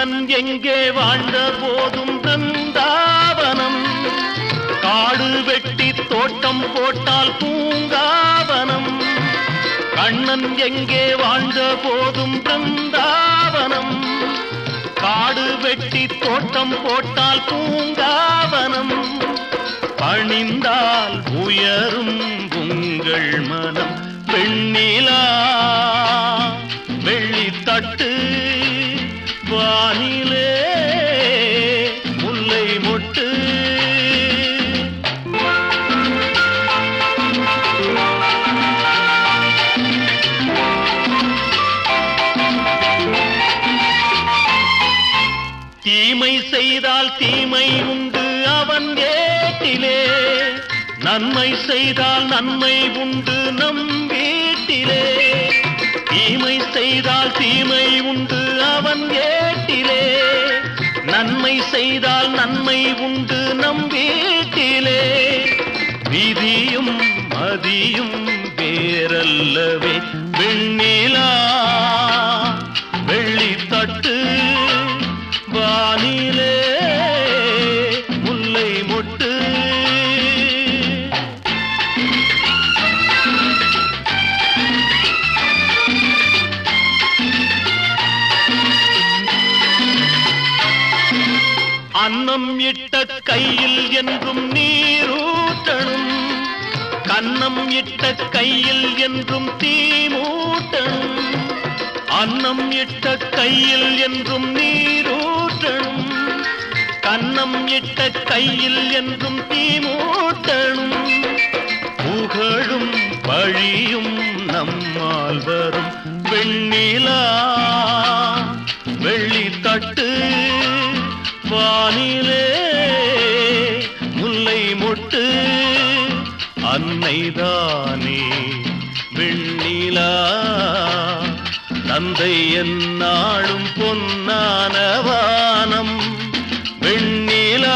கண்ணன் எங்கே வாழ்ந்த போதும் பிருந்தாவனம், காடு வெட்டி தோட்டம் போட்டால் பூங்காவனம். கண்ணன் எங்கே வாழ்ந்த போதும் பிருந்தாவனம், காடு வெட்டி தோட்டம் போட்டால் பூங்காவனம். பணிந்தால் உயரும் உங்கள் மனம், பெண்ணிலா வெள்ளித்தட்டு வானிலே முல்லை மொட்டு. தீமை செய்தால் தீமை உண்டு அவன் ஏட்டிலே, நன்மை செய்தால் நன்மை உண்டு நம் வீட்டிலே. தீமை செய்தால் தீமை உண்டு அவன் ஏட்டிலே, நன்மை செய்தால் நன்மை உண்டு நம் வீட்டிலே. விதியும் மதியும் வேறல்லவே வெண்ணிலா வெள்ளித்தட்டு வானிலே முல்லை மொட்டு. அன்னம் இட்ட கையில் என்றும் நீரூட்டணும், கன்னம் இட்ட கையில் என்றும் தீமூட்டணும். அன்னம் இட்ட கையில் என்றும் நீரூட்டணும், கன்னம் இட்ட கையில் என்றும் தீமூட்டணும். புகழும் பழியும் நம்மால் வரும் வெண்ணிலா வெள்ளித்தட்டு வானிலே முல்லை மொட்டு. அன்னைதானே வெண்ணிலா, தந்தை எந்நாளும் பொன்னான வானம் வெண்ணிலா.